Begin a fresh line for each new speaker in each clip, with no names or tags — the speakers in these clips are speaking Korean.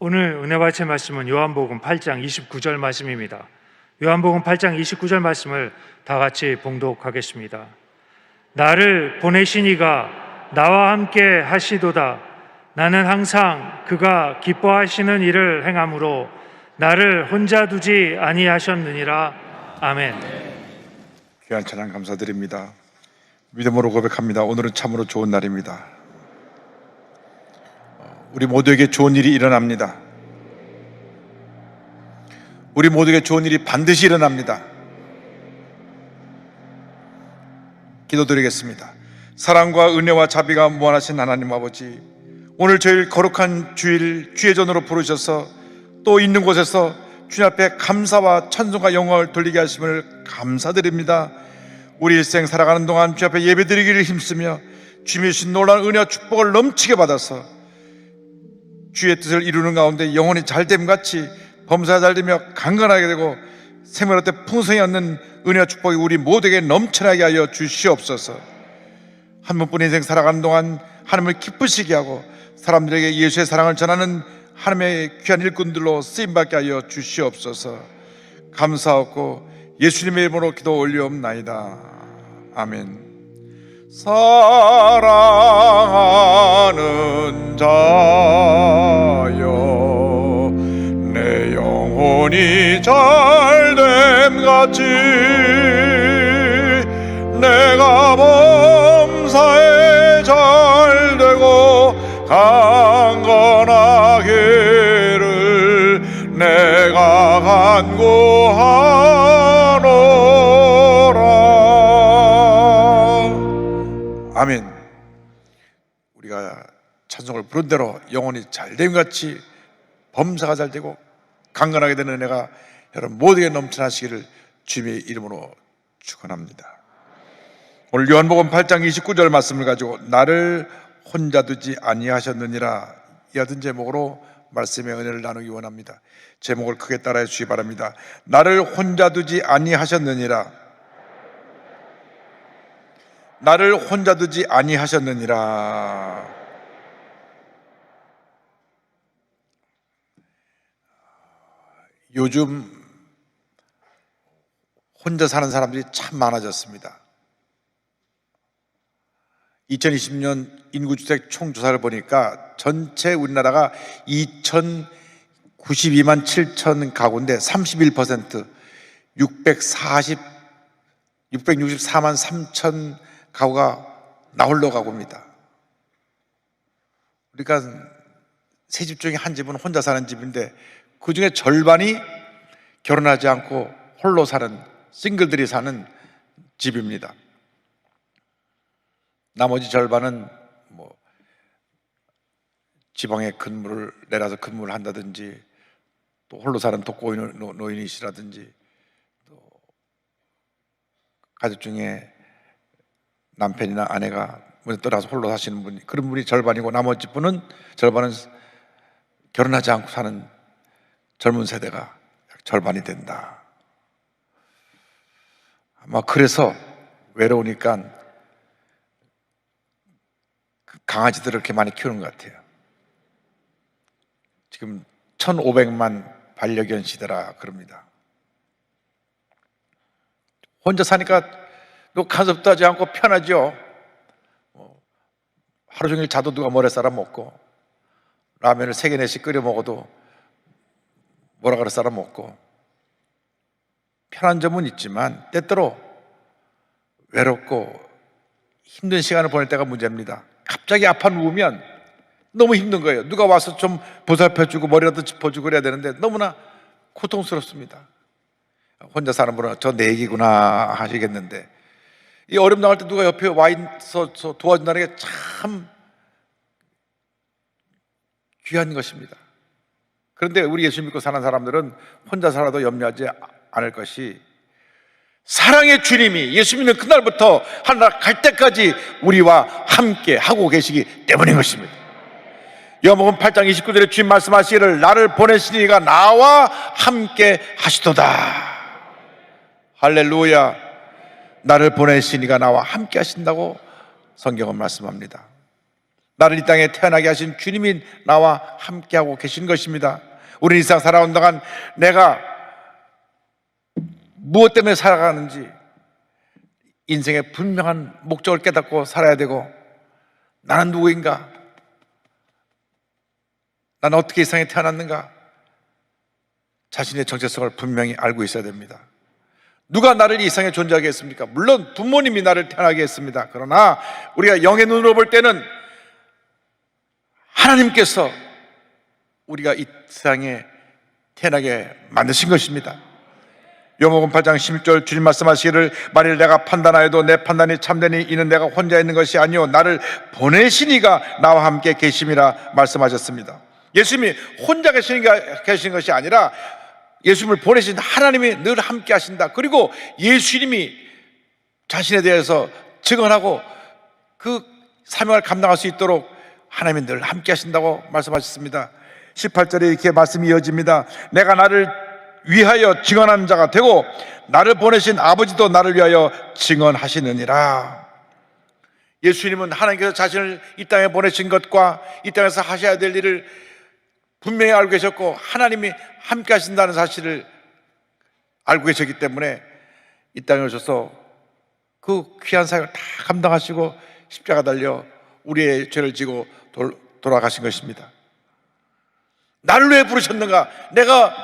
오늘 은혜 받칠 말씀은 요한복음 8장 29절 말씀입니다. 요한복음 8장 29절 말씀을 다 같이 봉독하겠습니다. 나를 보내신 이가 나와 함께 하시도다. 나는 항상 그가 기뻐하시는 일을 행함으로 나를 혼자 두지 아니하셨느니라. 아멘.
귀한 찬양 감사드립니다. 믿음으로 고백합니다. 오늘은 참으로 좋은 날입니다. 우리 모두에게 좋은 일이 일어납니다. 우리 모두에게 좋은 일이 반드시 일어납니다. 기도드리겠습니다. 사랑과 은혜와 자비가 무한하신 하나님 아버지, 오늘 저희를 거룩한 주일 주의 전으로 부르셔서 또 있는 곳에서 주님 앞에 감사와 찬송과 영광을 돌리게 하심을 감사드립니다. 우리 일생 살아가는 동안 주 앞에 예배드리기를 힘쓰며 주님의 주신 놀라운 은혜와 축복을 넘치게 받아서 주의 뜻을 이루는 가운데 영혼이 잘됨같이 범사가 잘되며 강건하게 되고 생명의 때 풍성히 얻는 은혜와 축복이 우리 모두에게 넘쳐나게 하여 주시옵소서. 한 번뿐인 인생 살아가는 동안 하나님을 기쁘시게 하고 사람들에게 예수의 사랑을 전하는 하나님의 귀한 일꾼들로 쓰임받게 하여 주시옵소서. 감사하고 예수님의 이름으로 기도 올리옵나이다. 아멘. 사랑하는 자여, 내 영혼이 잘됨같이 내가 범사에 잘되고 강건하기를 내가 간구하노라. 아멘. 우리가 찬송을 부른 대로 영혼이 잘됨같이 범사가 잘되고 강건하게 되는 은혜가 여러분 모두에게 넘쳐나시기를 주님의 이름으로 축원합니다. 오늘 요한복음 8장 29절 말씀을 가지고 나를 혼자 두지 아니하셨느니라, 이 같은 제목으로 말씀의 은혜를 나누기 원합니다. 제목을 크게 따라해 주시기 바랍니다. 나를 혼자 두지 아니하셨느니라. 나를 혼자 두지 아니하셨느니라. 요즘 혼자 사는 사람들이 참 많아졌습니다. 2020년 인구주택 총조사를 보니까 전체 우리나라가 2,092만 7천 가구인데 31% 664만 3천 가구가 나홀로 가구입니다. 그러니까 세 집 중에 한 집은 혼자 사는 집인데 그 중에 절반이 결혼하지 않고 홀로 사는 싱글들이 사는 집입니다. 나머지 절반은 지방에 근무를 내려서 근무를 한다든지 또 홀로 사는 독거노인 노인이시라든지 또 가족 중에 남편이나 아내가 떠나서 홀로 사시는 분이 그런 분이 절반이고 나머지 절반은 결혼하지 않고 사는 젊은 세대가 약 절반이 된다. 아마 그래서 외로우니까 강아지들을 이렇게 많이 키우는 것 같아요. 지금 1,500만 반려견 시대라 그럽니다. 혼자 사니까 간섭도 하지 않고 편하죠. 하루 종일 자도 누가 모래 썰어 먹고 라면을 3개 4씩 끓여 먹어도 뭐라 그래 썰어 먹고 편한 점은 있지만 때때로 외롭고 힘든 시간을 보낼 때가 문제입니다. 갑자기 아파 누우면 너무 힘든 거예요. 누가 와서 좀 보살펴주고 머리라도 짚어주고 그래야 되는데 너무나 고통스럽습니다. 혼자 사는 분은 저 내 얘기구나 하시겠는데 이 어려움 나갈 때 누가 옆에 와 있어서 도와준다는 게 참 귀한 것입니다. 그런데 우리 예수 믿고 사는 사람들은 혼자 살아도 염려하지 않을 것이 사랑의 주님이 예수 믿는 그날부터 하늘나라 갈 때까지 우리와 함께 하고 계시기 때문인 것입니다. 요한복음 8장 29절에 주님 말씀하시기를 나를 보내신 이가 나와 함께 하시도다. 할렐루야. 나를 보내신 이가 나와 함께 하신다고 성경은 말씀합니다. 나를 이 땅에 태어나게 하신 주님이 나와 함께하고 계신 것입니다. 우리 일상 살아온 동안 내가 무엇 때문에 살아가는지 인생의 분명한 목적을 깨닫고 살아야 되고, 나는 누구인가? 나는 어떻게 이 세상에 태어났는가? 자신의 정체성을 분명히 알고 있어야 됩니다. 누가 나를 이 세상에 존재하게 했습니까? 물론 부모님이 나를 태어나게 했습니다. 그러나 우리가 영의 눈으로 볼 때는 하나님께서 우리가 이 세상에 태어나게 만드신 것입니다. 요한복음 8장 16절 주님 말씀하시기를 만일 내가 판단하여도 내 판단이 참되니 이는 내가 혼자 있는 것이 아니요 나를 보내신 이가 나와 함께 계심이라 말씀하셨습니다. 예수님이 혼자 계신 것이 아니라 예수님을 보내신 하나님이 늘 함께 하신다. 그리고 예수님이 자신에 대해서 증언하고 그 사명을 감당할 수 있도록 하나님이 늘 함께 하신다고 말씀하셨습니다. 18절에 이렇게 말씀이 이어집니다. 내가 나를 위하여 증언하는 자가 되고 나를 보내신 아버지도 나를 위하여 증언하시느니라. 예수님은 하나님께서 자신을 이 땅에 보내신 것과 이 땅에서 하셔야 될 일을 분명히 알고 계셨고, 하나님이 함께 하신다는 사실을 알고 계셨기 때문에 이 땅에 오셔서 그 귀한 사역을 다 감당하시고 십자가 달려 우리의 죄를 지고 돌아가신 것입니다. 나를 왜 부르셨는가? 내가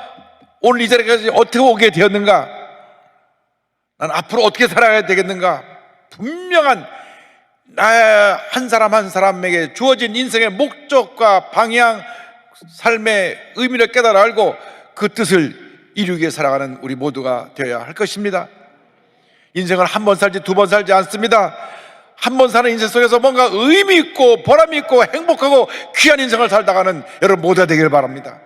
오늘 이 자리까지 어떻게 오게 되었는가? 난 앞으로 어떻게 살아가야 되겠는가? 분명한 나의 한 사람 한 사람에게 주어진 인생의 목적과 방향, 삶의 의미를 깨달아 알고 그 뜻을 이루기 위해 살아가는 우리 모두가 되어야 할 것입니다. 인생을 한 번 살지 두 번 살지 않습니다. 한 번 사는 인생 속에서 뭔가 의미 있고 보람이 있고 행복하고 귀한 인생을 살다가는 여러분 모두가 되길 바랍니다.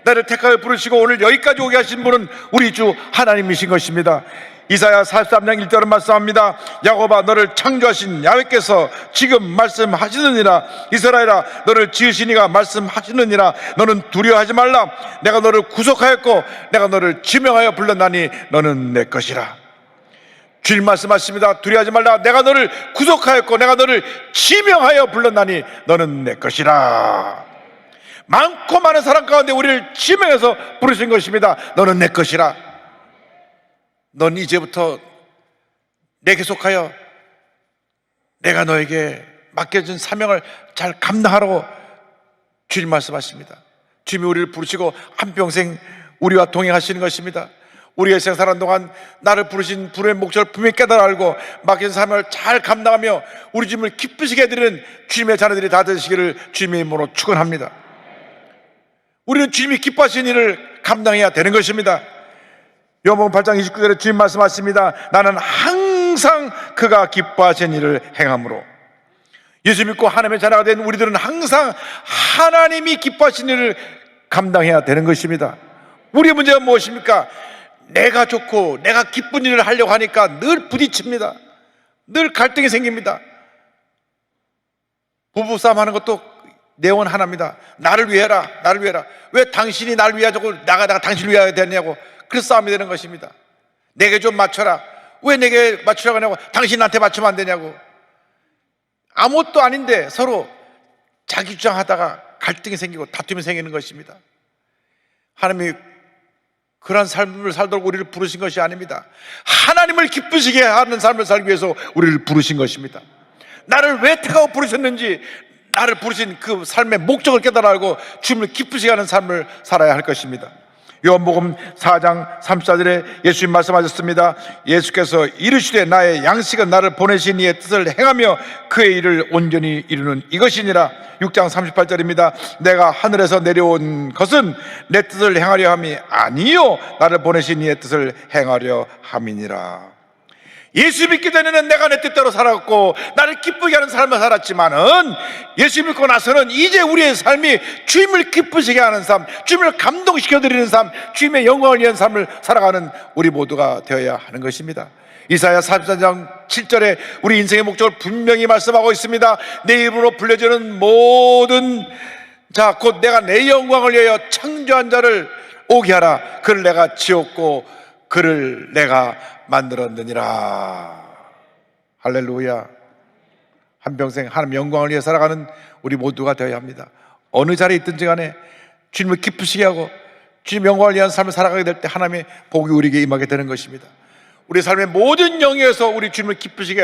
나를 택하여 부르시고 오늘 여기까지 오게 하신 분은 우리 주 하나님이신 것입니다. 이사야 43장 1절은 말씀합니다. 야곱아 너를 창조하신 야훼께서 지금 말씀하시느니라. 이스라엘아 너를 지으신 이가 말씀하시느니라. 너는 두려워하지 말라. 내가 너를 구속하였고 내가 너를 지명하여 불렀나니 너는 내 것이라. 주님 말씀하십니다. 두려워하지 말라. 내가 너를 구속하였고 내가 너를 지명하여 불렀나니 너는 내 것이라. 많고 많은 사람 가운데 우리를 지명해서 부르신 것입니다. 너는 내 것이라. 넌 이제부터 내게 속하여 내가 너에게 맡겨진 사명을 잘 감당하라고 주님 말씀하십니다. 주님이 우리를 부르시고 한평생 우리와 동행하시는 것입니다. 우리가 세상 사는 동안 나를 부르신 부름의 목적을 분명히 깨달아 알고 맡겨진 사명을 잘 감당하며 우리 주님을 기쁘시게 해드리는 주님의 자녀들이 다 되시기를 주님의 이름으로 축원합니다. 우리는 주님이 기뻐하시는 일을 감당해야 되는 것입니다. 요한복음 8장 29절에 주님 말씀하십니다. 나는 항상 그가 기뻐하시는 일을 행함으로. 예수 믿고 하나님의 자녀가 된 우리들은 항상 하나님이 기뻐하시는 일을 감당해야 되는 것입니다. 우리의 문제가 무엇입니까? 내가 좋고 내가 기쁜 일을 하려고 하니까 늘 부딪힙니다. 늘 갈등이 생깁니다. 부부싸움 하는 것도 내용은 하나입니다. 나를 위해라, 나를 위해라. 왜 당신이 나를 위하자고 내가 당신을 위해야 되냐고. 그래서 싸움이 되는 것입니다. 내게 좀 맞춰라. 왜 내게 맞추라고 하냐고. 당신 나한테 맞추면 안 되냐고. 아무것도 아닌데 서로 자기 주장하다가 갈등이 생기고 다툼이 생기는 것입니다. 하나님이 그런 삶을 살도록 우리를 부르신 것이 아닙니다. 하나님을 기쁘시게 하는 삶을 살기 위해서 우리를 부르신 것입니다. 나를 왜 택하고 부르셨는지, 나를 부르신 그 삶의 목적을 깨달아 알고 주님을 기쁘시게 하는 삶을 살아야 할 것입니다. 요한복음 4장 34절에 예수님 말씀하셨습니다. 예수께서 이르시되 나의 양식은 나를 보내신 이의 뜻을 행하며 그의 일을 온전히 이루는 이것이니라. 6장 38절입니다. 내가 하늘에서 내려온 것은 내 뜻을 행하려 함이 아니요 나를 보내신 이의 뜻을 행하려 함이니라. 예수 믿기 전에는 내가 내 뜻대로 살았고 나를 기쁘게 하는 삶을 살았지만은 예수 믿고 나서는 이제 우리의 삶이 주님을 기쁘시게 하는 삶, 주님을 감동시켜드리는 삶, 주님의 영광을 위한 삶을 살아가는 우리 모두가 되어야 하는 것입니다. 이사야 44장 7절에 우리 인생의 목적을 분명히 말씀하고 있습니다. 내 이름으로 불려지는 모든 자 곧 내가 내 영광을 위하여 창조한 자를 오게 하라. 그를 내가 지었고 그를 내가 만들었느니라. 할렐루야, 한평생 하나님 영광을 위해 살아가는 우리 모두가 되어야 합니다. 어느 자리에 있든지 간에 주님을 기쁘시게 하고 주님 영광을 위한 삶을 살아가게 될 때 하나님의 복이 우리에게 임하게 되는 것입니다. 우리 삶의 모든 영역에서 우리 주님을 기쁘시게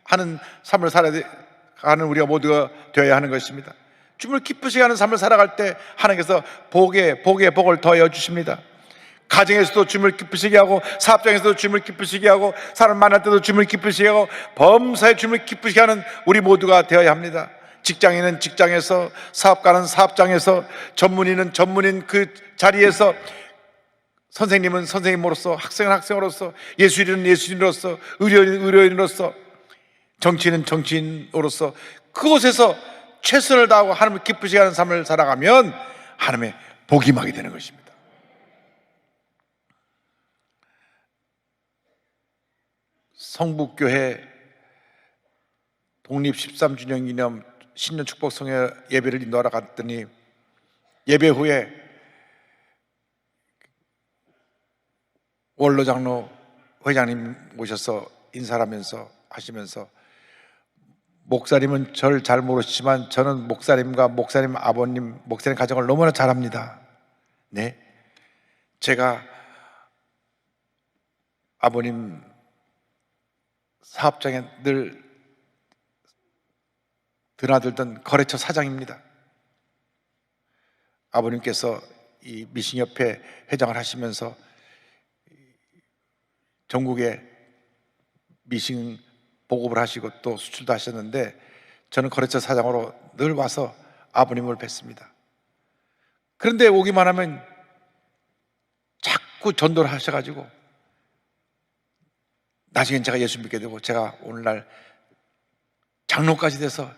하는 삶을 살아가는 우리가 모두가 되어야 하는 것입니다. 주님을 기쁘시게 하는 삶을 살아갈 때 하나님께서 복에 복을 더하여 주십니다. 가정에서도 주님을 기쁘시게 하고, 사업장에서도 주님을 기쁘시게 하고, 사람 만날 때도 주님을 기쁘시게 하고, 범사에 주님을 기쁘시게 하는 우리 모두가 되어야 합니다. 직장인은 직장에서, 사업가는 사업장에서, 전문인은 전문인 그 자리에서, 선생님은 선생님으로서, 학생은 학생으로서, 예술인은 예술인으로서, 의료인은 의료인으로서, 정치인은 정치인으로서 그곳에서 최선을 다하고 하나님을 기쁘시게 하는 삶을 살아가면 하나님의 복이 임하게 되는 것입니다. 성북교회 독립 13주년 기념 신년 축복 성회 예배를 인도하러 갔더니 예배 후에 원로 장로 회장님 오셔서 인사를 하면서 하시면서, 목사님은 저를 잘 모르시지만 저는 목사님과 목사님 아버님, 목사님 가정을 너무나 잘 압니다. 네, 제가 아버님 사업장에 늘 드나들던 거래처 사장입니다. 아버님께서 이 미싱협회 회장을 하시면서 전국에 미싱 보급을 하시고 또 수출도 하셨는데, 저는 거래처 사장으로 늘 와서 아버님을 뵀습니다. 그런데 오기만 하면 자꾸 전도를 하셔가지고 나중엔 제가 예수 믿게 되고, 제가 오늘날 장로까지 돼서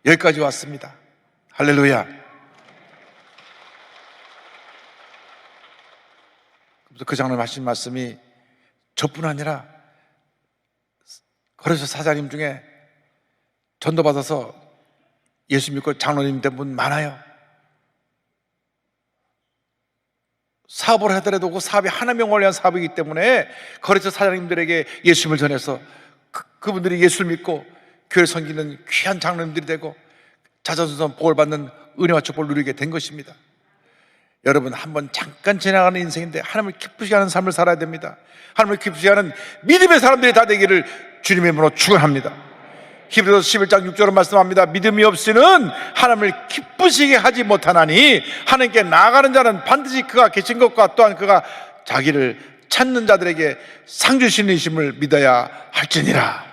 여기까지 왔습니다. 할렐루야. 그 장로님 하신 말씀이 저뿐 아니라 거래처 사장님 중에 전도받아서 예수 믿고 장로님 된 분 많아요. 사업을 하더라도 그 사업이 하나님 영광을 위한 사업이기 때문에 거래처 사장님들에게 예수님을 전해서 그분들이 예수를 믿고 교회를 섬기는 귀한 장로님들이 되고 자자손손 복을 받는 은혜와 축복을 누리게 된 것입니다. 여러분, 한번 잠깐 지나가는 인생인데 하나님을 기쁘시게 하는 삶을 살아야 됩니다. 하나님을 기쁘시게 하는 믿음의 사람들이 다 되기를 주님의 이름으로 축원합니다. 히브리서 11장 6절로 말씀합니다. 믿음이 없이는 하나님을 기쁘시게 하지 못하나니 하나님께 나아가는 자는 반드시 그가 계신 것과 또한 그가 자기를 찾는 자들에게 상 주시는 이심을 믿어야 할지니라.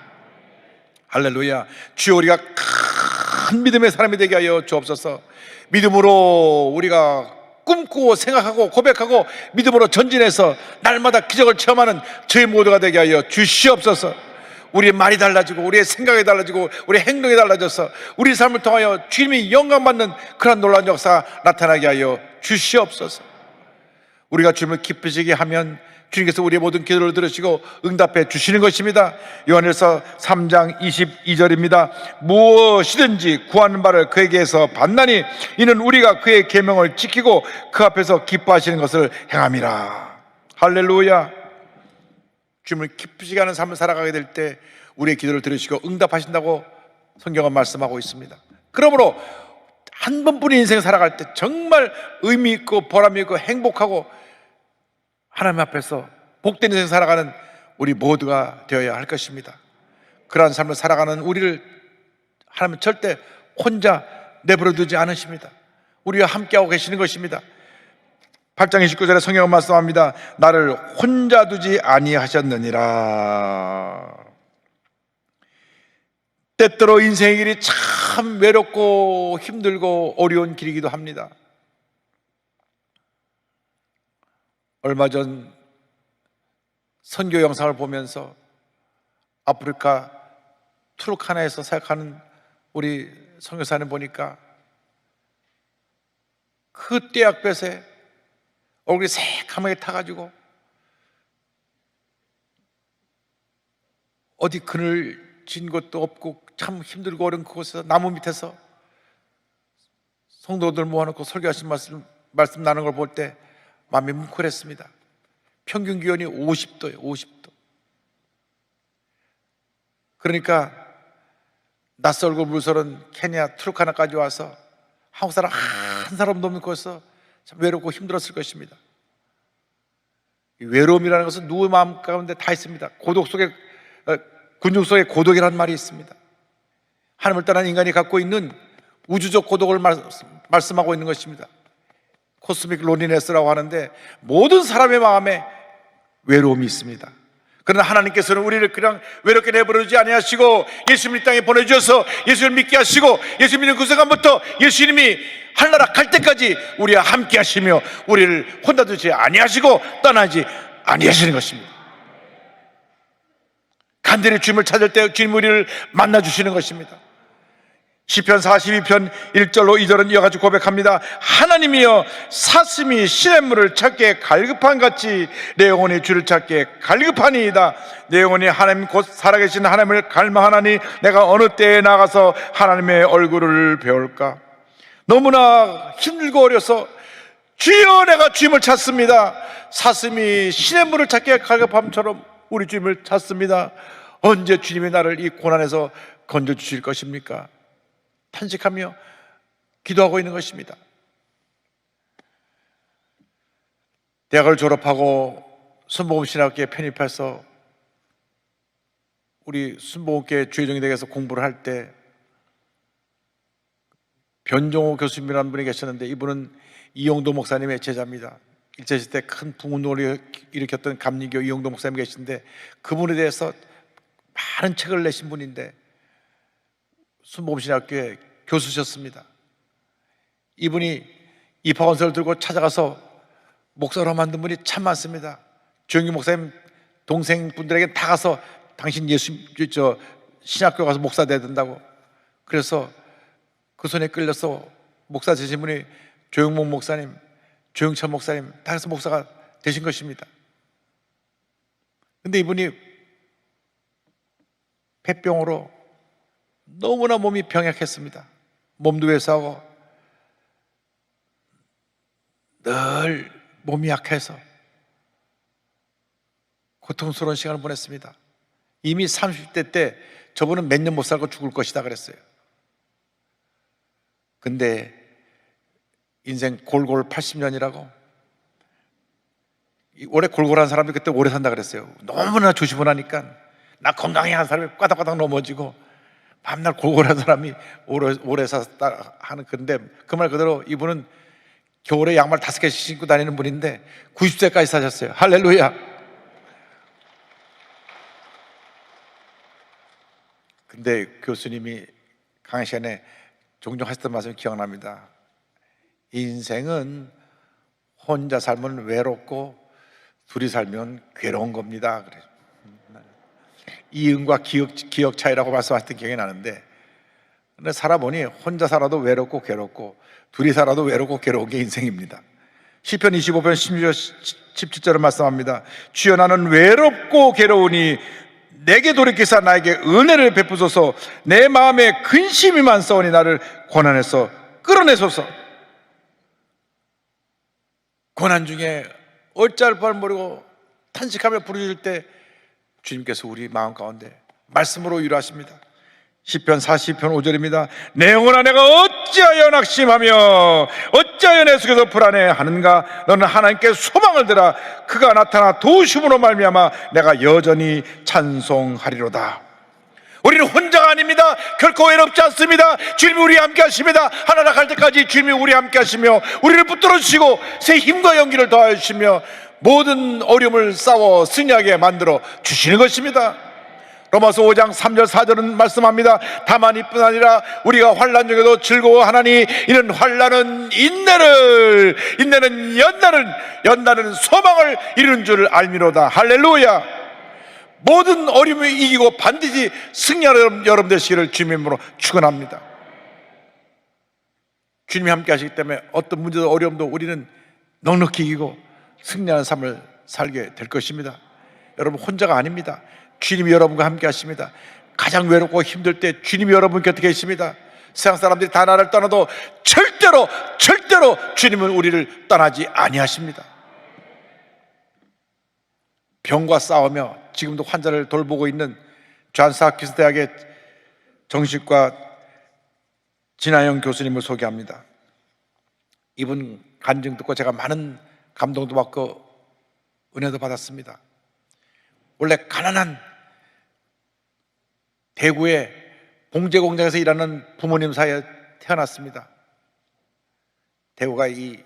할렐루야. 주여, 우리가 큰 믿음의 사람이 되게 하여 주옵소서. 믿음으로 우리가 꿈꾸고 생각하고 고백하고 믿음으로 전진해서 날마다 기적을 체험하는 저희 모두가 되게 하여 주시옵소서. 우리의 말이 달라지고 우리의 생각이 달라지고 우리의 행동이 달라져서 우리 삶을 통하여 주님이 영광받는 그런 놀라운 역사가 나타나게 하여 주시옵소서. 우리가 주님을 기쁘시게 하면 주님께서 우리의 모든 기도를 들으시고 응답해 주시는 것입니다. 요한일서 3장 22절입니다. 무엇이든지 구하는 바를 그에게서 받나니 이는 우리가 그의 계명을 지키고 그 앞에서 기뻐하시는 것을 행함이라. 할렐루야. 주님을 기쁘시게 하는 삶을 살아가게 될 때 우리의 기도를 들으시고 응답하신다고 성경은 말씀하고 있습니다. 그러므로 한 번뿐인 인생을 살아갈 때 정말 의미 있고 보람 있고 행복하고 하나님 앞에서 복된 인생 살아가는 우리 모두가 되어야 할 것입니다. 그러한 삶을 살아가는 우리를 하나님은 절대 혼자 내버려 두지 않으십니다. 우리와 함께하고 계시는 것입니다. 8장 29절에 성경은 말씀합니다. 나를 혼자 두지 아니하셨느니라. 때때로 인생의 길이 참 외롭고 힘들고 어려운 길이기도 합니다. 얼마 전 선교 영상을 보면서 아프리카 투르카나에서 사역하는 우리 선교사님 보니까 그 떼약볕에 얼굴이 새카맣게 타가지고 어디 그늘진 곳도 없고 참 힘들고 어려운 그곳에서 나무 밑에서 성도들 모아놓고 설교하신 말씀 나누는 걸 볼 때 마음이 뭉클했습니다. 평균 기온이 50도예요. 50도. 그러니까 낯설고 물서른 케냐 투르카나까지 와서 한국 사람 한 사람도 없는 곳에서 참 외롭고 힘들었을 것입니다. 이 외로움이라는 것은 누구의 마음 가운데 다 있습니다. 고독 속에 군중 속에 고독이라는 말이 있습니다. 하나님을 떠난 인간이 갖고 있는 우주적 고독을 말씀하고 있는 것입니다. 코스믹 론리네스라고 하는데 모든 사람의 마음에 외로움이 있습니다. 그러나 하나님께서는 우리를 그냥 외롭게 내버려두지 아니하시고 예수님 이 땅에 보내주셔서 예수를 믿게 하시고 예수 믿는 그 순간부터 예수님이 하늘나라 갈 때까지 우리와 함께 하시며 우리를 혼자 두지 아니하시고 떠나지 아니하시는 것입니다. 간절히 주님을 찾을 때 주님 우리를 만나주시는 것입니다. 시편 42편 1절로 2절은 이와 같이 고백합니다. 하나님이여 사슴이 시냇물을 찾기에 갈급한 같이 내 영혼이 주를 찾기에 갈급하니이다. 내 영혼이 하나님 곧 살아계신 하나님을 갈망하나니 내가 어느 때에 나가서 하나님의 얼굴을 배울까. 너무나 힘들고 어려서 주여 내가 주님을 찾습니다. 사슴이 시냇물을 찾기에 갈급함처럼 우리 주님을 찾습니다. 언제 주님이 나를 이 고난에서 건져주실 것입니까? 탄식하며 기도하고 있는 것입니다. 대학을 졸업하고 순복음신학교에 편입해서 우리 순복음교회 주의종이 되어서 공부를 할 때 변종호 교수님이라는 분이 계셨는데 이분은 이용도 목사님의 제자입니다. 일제시대 큰 부흥운동을 일으켰던 감리교 이용도 목사님 계신데 그분에 대해서 많은 책을 내신 분인데 순복음신학교의 교수셨습니다. 이분이 입학원서를 들고 찾아가서 목사로 만든 분이 참 많습니다. 조영기 목사님 동생분들에게 다 가서 당신 신학교 가서 목사 돼야 된다고. 그래서 그 손에 끌려서 목사 되신 분이 조영목 목사님, 조영철 목사님 다 해서 목사가 되신 것입니다. 근데 이분이 폐병으로 너무나 몸이 병약했습니다. 몸도 왜소하고 늘 몸이 약해서 고통스러운 시간을 보냈습니다. 이미 30대 때 저분은 몇 년 못 살고 죽을 것이다 그랬어요. 근데 인생 골골 80년이라고 올해 골골한 사람들이 그때 오래 산다 그랬어요. 너무나 조심을 하니까 나 건강해 한 사람이 까닥까닥 넘어지고 밤날 골골한 사람이 오래 샀다 하는. 근데 그 말 그대로 이분은 겨울에 양말 5개씩 신고 다니는 분인데 90세까지 사셨어요. 할렐루야. 근데 교수님이 강의 시간에 종종 하셨던 말씀이 기억납니다. 인생은 혼자 살면 외롭고 둘이 살면 괴로운 겁니다. 그래. 이응과 기억 차이라고 말씀하셨던 기억이 나는데, 근데 살아보니 혼자 살아도 외롭고 괴롭고 둘이 살아도 외롭고 괴로운 게 인생입니다. 시편 25편 17절을 말씀합니다. 주여 나는 외롭고 괴로우니 내게 돌이키사 나에게 은혜를 베푸소서. 내 마음에 근심이 많사오니 나를 고난에서 끌어내소서. 고난 중에 어찌할 바를 모르고 탄식하며 부르실 때 주님께서 우리 마음 가운데 말씀으로 위로하십니다. 시편 40편 5절입니다. 내 영혼아 내가 어찌하여 낙심하며 어찌하여 내 속에서 불안해하는가. 너는 하나님께 소망을 들어 그가 나타나 도우심으로 말미암아 내가 여전히 찬송하리로다. 우리는 혼자가 아닙니다. 결코 외롭지 않습니다. 주님이 우리와 함께 하십니다. 하나님 갈 때까지 주님이 우리와 함께 하시며 우리를 붙들어 주시고 새 힘과 용기를 더하여 주시며 모든 어려움을 싸워 승리하게 만들어 주시는 것입니다. 로마서 5장 3절 4절은 말씀합니다. 다만 이뿐 아니라 우리가 환난 중에도 즐거워하나니 이는 환난은 인내는 연단은 소망을 이루는 줄 알미로다. 할렐루야. 모든 어려움을 이기고 반드시 승리하는 여러분 되시기를 주님으로 축원합니다. 주님이 함께 하시기 때문에 어떤 문제도 어려움도 우리는 넉넉히 이기고 승리하는 삶을 살게 될 것입니다. 여러분 혼자가 아닙니다. 주님이 여러분과 함께 하십니다. 가장 외롭고 힘들 때 주님이 여러분 곁에 계십니다. 세상 사람들이 다 나를 떠나도 절대로 주님은 우리를 떠나지 아니하십니다. 병과 싸우며 지금도 환자를 돌보고 있는 존스 홉킨스 대학의 정신과 진아영 교수님을 소개합니다. 이분 간증 듣고 제가 많은 감동도 받고 은혜도 받았습니다. 원래 가난한 대구의 봉제 공장에서 일하는 부모님 사이에 태어났습니다. 대구가 이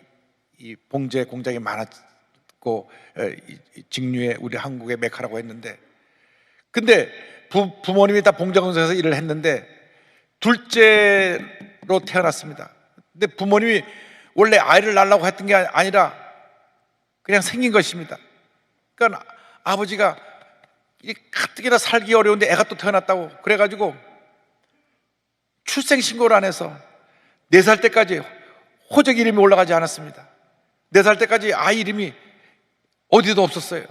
봉제 공장이 많았고 직류의 우리 한국의 메카라고 했는데, 근데 부모님이 다 봉제 공장에서 일을 했는데 둘째로 태어났습니다. 근데 부모님이 원래 아이를 낳으려고 했던 게 아니라 그냥 생긴 것입니다. 그러니까 아버지가 가뜩이나 살기 어려운데 애가 또 태어났다고 그래가지고 출생신고를 안 해서 4살 때까지 호적 이름이 올라가지 않았습니다. 4살 때까지 아이 이름이 어디도 없었어요.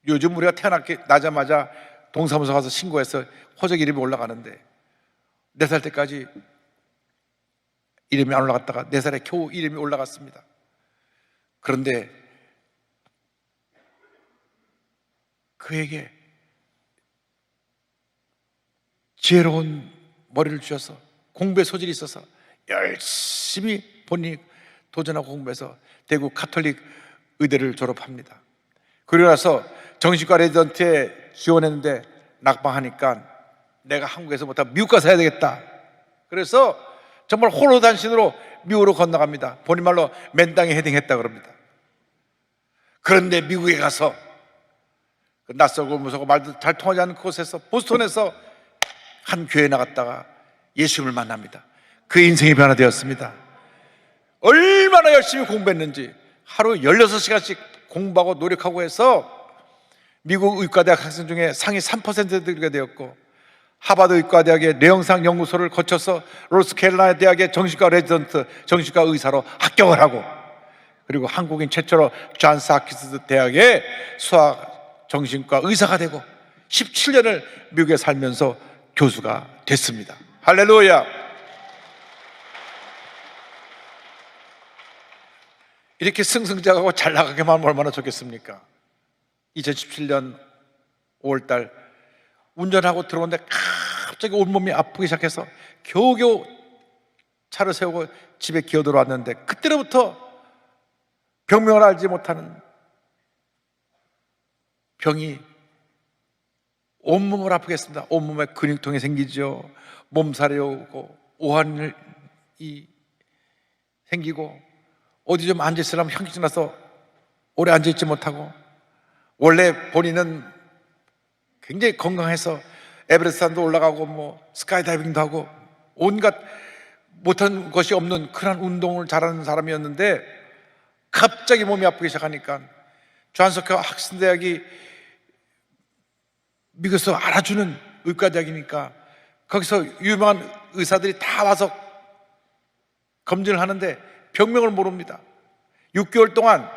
요즘 우리가 태어나자마자 동사무소 가서 신고해서 호적 이름이 올라가는데 4살 때까지 이름이 안 올라갔다가 4살에 겨우 이름이 올라갔습니다. 그런데 그에게 지혜로운 머리를 주셔서 공부에 소질이 있어서 열심히 본인이 도전하고 공부해서 대구 카톨릭 의대를 졸업합니다. 그러고 나서 정신과 레지던트에 지원했는데 낙방하니까 내가 한국에서 못하면 미국 가서 해야 되겠다. 그래서 정말 호로단신으로 미국으로 건너갑니다. 본인 말로 맨땅에 헤딩했다 그럽니다. 그런데 미국에 가서 낯설고 무섭고 말도 잘 통하지 않는 그곳에서 보스턴에서 한 교회에 나갔다가 예수님을 만납니다. 그 인생이 변화되었습니다. 얼마나 열심히 공부했는지 하루 16시간씩 공부하고 노력하고 해서 미국 의과대학 학생 중에 상위 3%에 들게 되었고, 하버드 의과대학의 뇌영상 연구소를 거쳐서 노스캐롤라이나 대학의 정신과 레지던트 정신과 의사로 합격을 하고, 그리고 한국인 최초로 존스 홉킨스 대학의 수학 정신과 의사가 되고 17년을 미국에 살면서 교수가 됐습니다. 할렐루야. 이렇게 승승장하고 잘 나가게만 하면 얼마나 좋겠습니까? 2017년 5월달 운전하고 들어오는데 갑자기 온몸이 아프기 시작해서 겨우겨우 차를 세우고 집에 기어 들어왔는데, 그때로부터 병명을 알지 못하는 병이 온몸을 아프게 했습니다. 온몸에 근육통이 생기죠. 몸살이 오고 오한이 생기고 어디 좀 앉아있으려면 현기증 나서 오래 앉아있지 못하고, 원래 본인은 굉장히 건강해서 에베레스트산도 올라가고 뭐 스카이다이빙도 하고 온갖 못한 것이 없는 그런 운동을 잘하는 사람이었는데, 갑자기 몸이 아프기 시작하니까 존스 홉킨스 대학이 미국에서 알아주는 의과대학이니까 거기서 유명한 의사들이 다 와서 검진을 하는데 병명을 모릅니다. 6개월 동안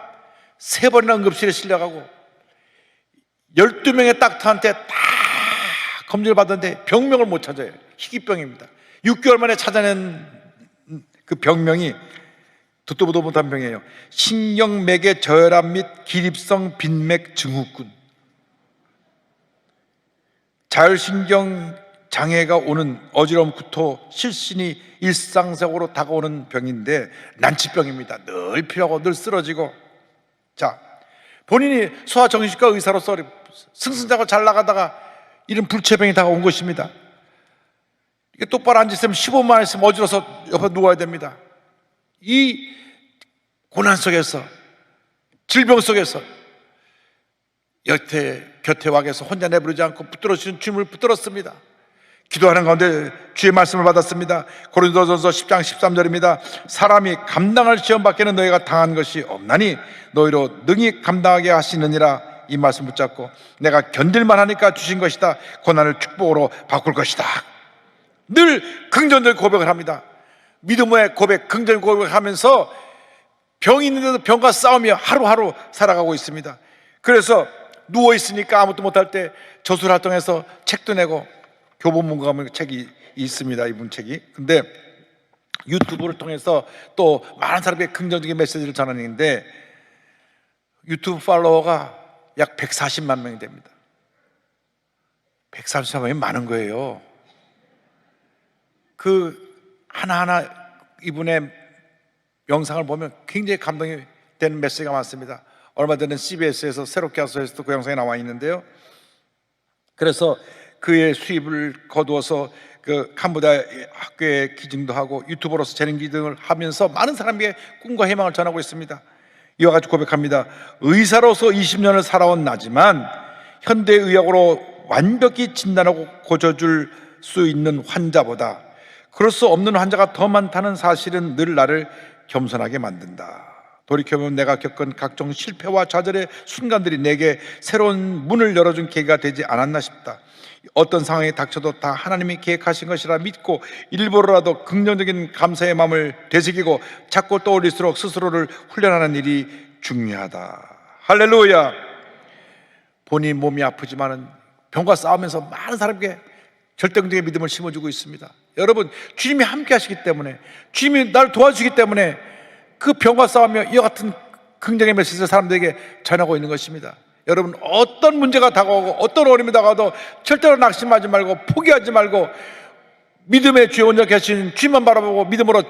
3번이나 응급실에 실려가고 12명의 닥터한테 다 검진을 받았는데 병명을 못 찾아요. 희귀병입니다. 6개월 만에 찾아낸 그 병명이 듣도 보도 못한 병이에요. 신경맥의 저혈압 및 기립성 빈맥 증후군. 자율신경 장애가 오는 어지러움, 구토, 실신이 일상적으로 다가오는 병인데 난치병입니다. 늘 필요하고 늘 쓰러지고. 자, 본인이 소아정신과 의사로서 승승장구 잘 나가다가 이런 불치병이 다가온 것입니다. 이게 똑바로 앉아있으면 15만 있으면 어지러워서 옆에 누워야 됩니다. 이 고난 속에서, 질병 속에서 곁에 와 계서 혼자 내버리지 않고 붙들어주신 주님을 붙들었습니다. 기도하는 가운데 주의 말씀을 받았습니다. 고린도전서 10장 13절입니다. 사람이 감당할 시험밖에는 너희가 당한 것이 없나니 너희로 능히 감당하게 하시느니라. 이 말씀 붙잡고 내가 견딜만 하니까 주신 것이다. 고난을 축복으로 바꿀 것이다. 늘 긍정적 고백을 합니다. 믿음의 고백, 긍정 고백하면서 병이 있는데도 병과 싸우며 하루하루 살아가고 있습니다. 그래서 누워있으니까 아무것도 못할 때 저술활동해서 책도 내고 교보문고하면 책이 있습니다. 이분 책이. 근데 유튜브를 통해서 또 많은 사람에게 긍정적인 메시지를 전하는데 유튜브 팔로워가 약 140만 명이 됩니다. 140만 명이 많은 거예요. 그 하나하나 이분의 영상을 보면 굉장히 감동이 되는 메시지가 많습니다. 얼마 전에 CBS에서 새롭게 하소서에서도 그 영상이 나와 있는데요. 그래서 그의 수입을 거두어서 그 캄보디아 학교에 기증도 하고 유튜버로서 재능 기증을 하면서 많은 사람에게 꿈과 희망을 전하고 있습니다. 이와 같이 고백합니다. 의사로서 20년을 살아온 나지만 현대의학으로 완벽히 진단하고 고쳐줄 수 있는 환자보다 그럴 수 없는 환자가 더 많다는 사실은 늘 나를 겸손하게 만든다. 돌이켜보면 내가 겪은 각종 실패와 좌절의 순간들이 내게 새로운 문을 열어준 계기가 되지 않았나 싶다. 어떤 상황이 닥쳐도 다 하나님이 계획하신 것이라 믿고 일부러라도 긍정적인 감사의 마음을 되새기고 자꾸 떠올릴수록 스스로를 훈련하는 일이 중요하다. 할렐루야. 본인 몸이 아프지만은 병과 싸우면서 많은 사람에게 절대적인 믿음을 심어주고 있습니다. 여러분, 주님이 함께 하시기 때문에, 주님이 날 도와주기 때문에 그 병과 싸우며 이와 같은 긍정의 메시지를 사람들에게 전하고 있는 것입니다. 여러분, 어떤 문제가 다가오고 어떤 어려움이 다가와도 절대로 낙심하지 말고 포기하지 말고 믿음의 주의 온전히 계신 주님만 바라보고 믿음으로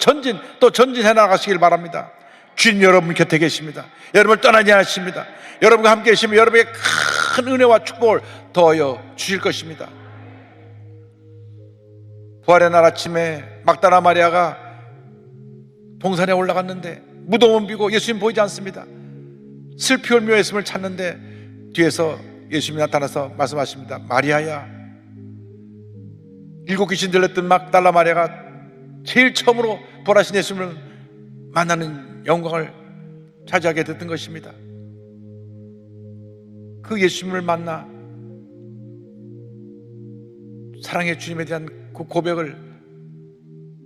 또 전진해 나가시길 바랍니다. 주님 여러분 곁에 계십니다. 여러분을 떠나지 않으십니다. 여러분과 함께 계시면 여러분에게 큰 은혜와 축복을 더하여 주실 것입니다. 부활의 날 아침에 막달라 마리아가 동산에 올라갔는데 무덤은 비고 예수님 보이지 않습니다. 슬피 울며 예수님을 찾는데 뒤에서 예수님이 나타나서 말씀하십니다. 마리아야. 7 귀신 들렸던 막달라 마리아가 제일 처음으로 부활하신 예수님을 만나는 영광을 차지하게 됐던 것입니다. 그 예수님을 만나 사랑의 주님에 대한 그 고백을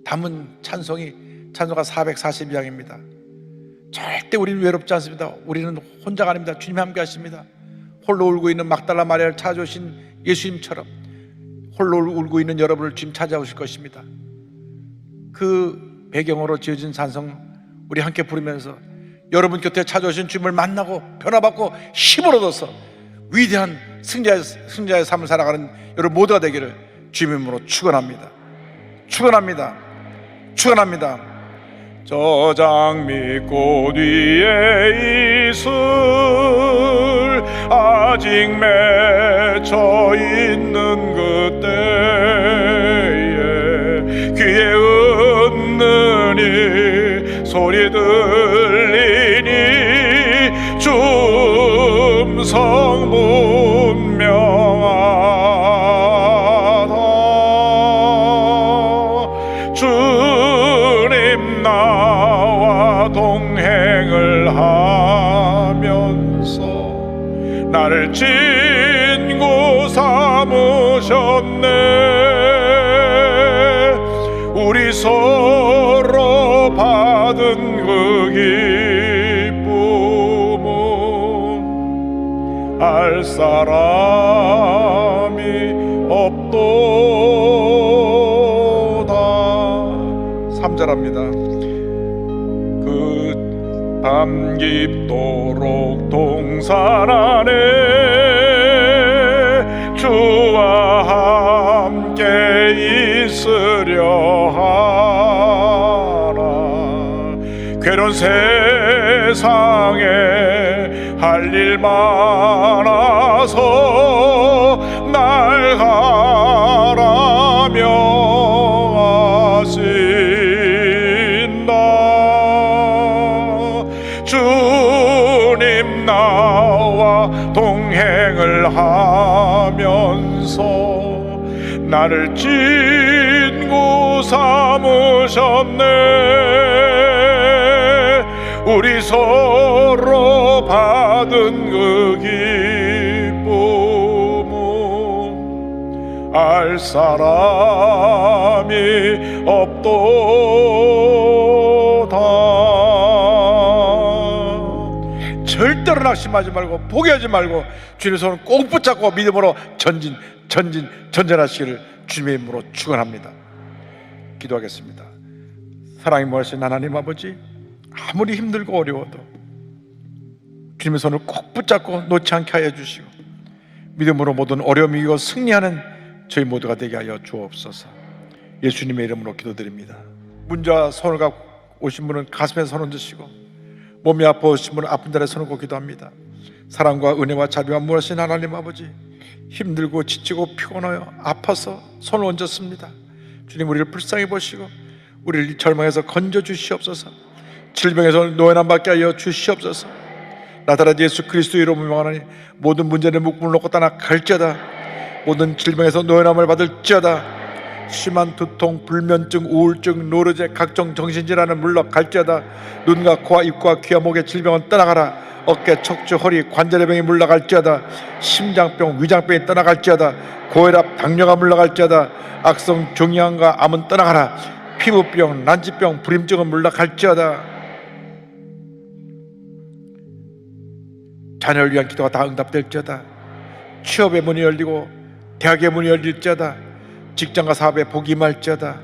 담은 찬송가 442장입니다. 절대 우리는 외롭지 않습니다. 우리는 혼자가 아닙니다. 주님이 함께 하십니다. 홀로 울고 있는 막달라 마리아를 찾아오신 예수님처럼 홀로 울고 있는 여러분을 주님 찾아오실 것입니다. 그 배경으로 지어진 찬송 우리 함께 부르면서 여러분 곁에 찾아오신 주님을 만나고 변화받고 힘을 얻어서 위대한 승자의 삶을 살아가는 여러분 모두가 되기를 주님의 이름으로 축원합니다. 축원합니다. 축원합니다. 저장 밑꽃 위에 이슬 아직 맺혀 있는 그때에 귀에 웃는 이 소리 들리니 줌성 문명하다. 주님 나와 동행을 하면서 나를 친구 삼으셨네. 우리 서로 받은 그 기쁨은 알 사람이 없도다. 3절합니다. 그 밤 깊도록 동산 안에 주와 함께 있으려 하라. 괴로운 세상에 할 일 많아서 날 가라며 하신다. 주님 나와 동행을 하면서 나를 친구 삼으셨네. 우리 서로 받은 그 기쁨은 알 사람이 없도다. 절대로 낙심하지 말고 포기하지 말고 주님의 손을 꼭 붙잡고 믿음으로 전진하시기를 주님의 이름으로 축원합니다. 기도하겠습니다. 사랑이 무하신 하나님 아버지, 아무리 힘들고 어려워도 주님의 손을 꼭 붙잡고 놓지 않게 하여 주시고 믿음으로 모든 어려움이 이기고 승리하는 저희 모두가 되게 하여 주옵소서. 예수님의 이름으로 기도드립니다. 문자 손을 갖고 오신 분은 가슴에 손 얹으시고, 몸이 아파오신 분은 아픈 자리에 손을 얹고 기도합니다. 사랑과 은혜와 자비가 무하신 하나님 아버지, 힘들고 지치고 피곤하여 아파서 손을 얹었습니다. 주님, 우리를 불쌍히 보시고 우리를 이 절망에서 건져 주시옵소서. 질병에서 노예남 받게 하여 주시옵소서. 나타난 예수 그리스도 이름으로 명하노니 모든 문제는 묶음을 놓고 떠나갈지어다. 모든 질병에서 노예남을 받을지어다. 심한 두통, 불면증, 우울증, 노르제, 각종 정신질환은 물러갈지어다. 눈과 코와 입과 귀와 목의 질병은 떠나가라. 어깨, 척추, 허리, 관절의 병이 물러갈지어다. 심장병, 위장병이 떠나갈지어다. 고혈압, 당뇨가 물러갈지어다. 악성 종양과 암은 떠나가라. 피부병, 난치병, 불임증은 물러갈지어다. 자녀를 위한 기도가 다 응답될지어다. 취업의 문이 열리고 대학의 문이 열릴지어다. 직장과 사업에 복이 임할지어다.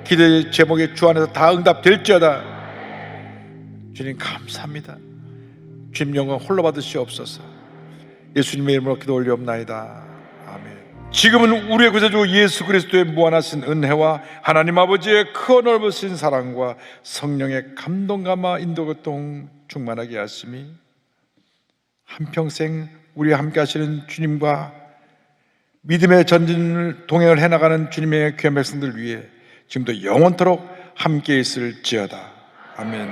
기도의 제목의 주 안에서 다 응답될지어다. 주님 감사합니다. 주님 영광 홀로 받으시옵소서. 예수님의 이름으로 기도 올리옵나이다. 아멘. 지금은 우리의 구세주 예수 그리스도의 무한하신 은혜와 하나님 아버지의 크고 넓으신 사랑과 성령의 감동감화 인도교통 충만하게 하심이 한평생 우리와 함께 하시는 주님과 믿음의 전진을 동행을 해나가는 주님의 귀한 백성들 위해 지금도 영원토록 함께 있을지어다. 아멘.